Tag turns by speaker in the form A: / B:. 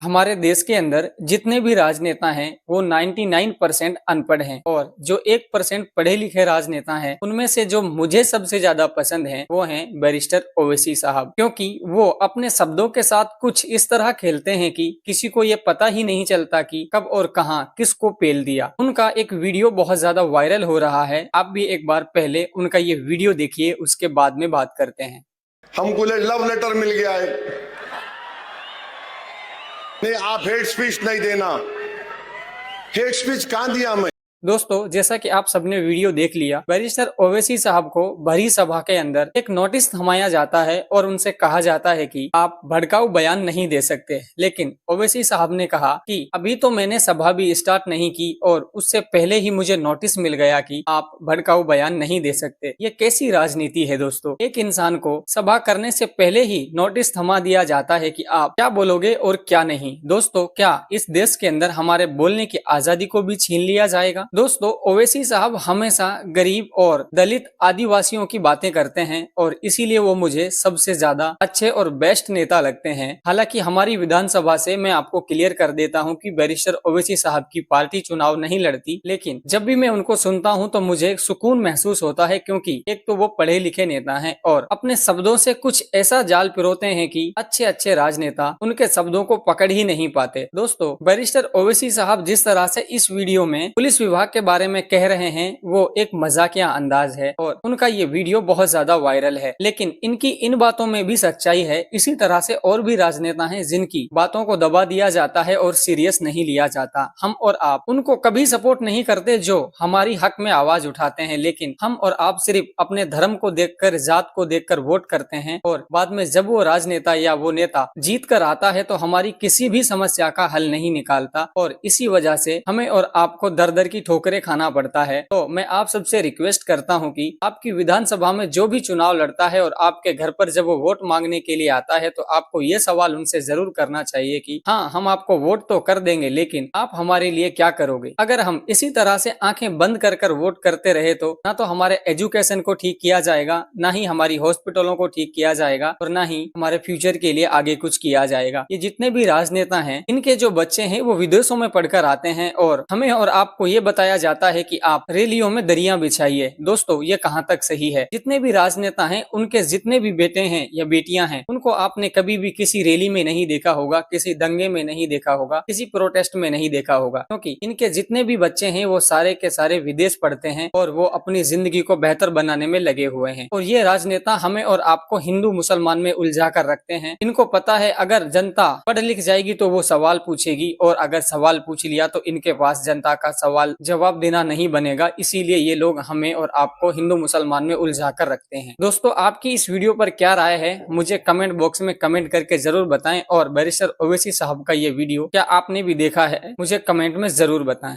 A: हमारे देश के अंदर जितने भी राजनेता हैं वो 99% अनपढ़ हैं और जो 1% पढ़े लिखे राजनेता हैं उनमें से जो मुझे सबसे ज्यादा पसंद हैं वो हैं बैरिस्टर ओवैसी साहब, क्योंकि वो अपने शब्दों के साथ कुछ इस तरह खेलते हैं कि किसी को ये पता ही नहीं चलता कि कब और कहां किसको पेल दिया। उनका एक वीडियो बहुत ज्यादा वायरल हो रहा है, आप भी एक बार पहले उनका ये वीडियो देखिए, उसके बाद में बात करते हैं।
B: हमको लव लेटर मिल गया है, नहीं आप हेट स्पीच नहीं देना। हेट स्पीच कहां दिया मैं?
A: दोस्तों, जैसा कि आप सबने वीडियो देख लिया, बैरिस्टर ओवैसी साहब को भरी सभा के अंदर एक नोटिस थमाया जाता है और उनसे कहा जाता है कि आप भड़काऊ बयान नहीं दे सकते। लेकिन ओवैसी साहब ने कहा कि अभी तो मैंने सभा भी स्टार्ट नहीं की और उससे पहले ही मुझे नोटिस मिल गया कि आप भड़काऊ बयान नहीं दे सकते। ये कैसी राजनीति है दोस्तों? एक इंसान को सभा करने से पहले ही नोटिस थमा दिया जाता है कि आप क्या बोलोगे और क्या नहीं। दोस्तों, क्या इस देश के अंदर हमारे बोलने की आजादी को भी छीन लिया जाएगा? दोस्तों, ओवैसी साहब हमेशा गरीब और दलित आदिवासियों की बातें करते हैं और इसीलिए वो मुझे सबसे ज्यादा अच्छे और बेस्ट नेता लगते हैं। हालांकि हमारी विधानसभा से मैं आपको क्लियर कर देता हूं कि बैरिस्टर ओवैसी साहब की पार्टी चुनाव नहीं लड़ती, लेकिन जब भी मैं उनको सुनता हूं तो मुझे सुकून महसूस होता है, क्योंकि एक तो वो पढ़े लिखे नेता हैं और अपने शब्दों से कुछ ऐसा जाल पिरोते हैं कि अच्छे अच्छे राजनेता उनके शब्दों को पकड़ ही नहीं पाते। दोस्तों, बैरिस्टर ओवैसी साहब जिस तरह से इस वीडियो में पुलिस विभाग के बारे में कह रहे हैं वो एक मजाकिया अंदाज है और उनका ये वीडियो बहुत ज्यादा वायरल है। लेकिन इनकी इन बातों में भी सच्चाई है। इसी तरह से और भी राजनेता हैं जिनकी बातों को दबा दिया जाता है और सीरियस नहीं लिया जाता। हम और आप उनको कभी सपोर्ट नहीं करते जो हमारी हक में आवाज उठाते हैं, लेकिन हम और आप सिर्फ अपने धर्म को देखकर, जात को देखकर वोट करते हैं और बाद में जब वो राजनेता या वो नेता जीत कर आता है तो हमारी किसी भी समस्या का हल नहीं निकालता और इसी वजह से हमें और आपको दर दर की ठोकरें खाना पड़ता है। तो मैं आप सबसे रिक्वेस्ट करता हूं कि आपकी विधानसभा में जो भी चुनाव लड़ता है और आपके घर पर जब वो वोट मांगने के लिए आता है तो आपको ये सवाल उनसे जरूर करना चाहिए कि हाँ, हम आपको वोट तो कर देंगे, लेकिन आप हमारे लिए क्या करोगे? अगर हम इसी तरह से आंखें बंद कर वोट करते रहे तो ना तो हमारे एजुकेशन को ठीक किया जाएगा, ना ही हमारी हॉस्पिटलों को ठीक किया जाएगा और ना ही हमारे फ्यूचर के लिए आगे कुछ किया जाएगा। ये जितने भी राजनेता हैं, इनके जो बच्चे हैं वो विदेशों में पढ़कर आते हैं और हमें और आपको ये बताया जाता है कि आप रैलियों में दरिया बिछाइए। दोस्तों, ये कहां तक सही है? जितने भी राजनेता हैं उनके जितने भी बेटे हैं या बेटियां हैं उनको आपने कभी भी किसी रैली में नहीं देखा होगा, किसी दंगे में नहीं देखा होगा, किसी प्रोटेस्ट में नहीं देखा होगा, क्योंकि इनके जितने भी बच्चे हैं वो सारे के सारे विदेश पढ़ते हैं और वो अपनी जिंदगी को बेहतर बनाने में लगे हुए हैं। और ये राजनेता हमें और आपको हिंदू मुसलमान में उलझा कर रखते हैं। इनको पता है अगर जनता पढ़ लिख जाएगी तो वो सवाल पूछेगी और अगर सवाल पूछ लिया तो इनके पास जनता का सवाल जवाब देना नहीं बनेगा। इसीलिए ये लोग हमें और आपको हिंदू मुसलमान में उलझा कर रखते हैं। दोस्तों, आपकी इस वीडियो पर क्या राय है मुझे कमेंट बॉक्स में कमेंट करके जरूर बताएं और बैरिस्टर ओवैसी साहब का ये वीडियो क्या आपने भी देखा है मुझे कमेंट में जरूर बताएं।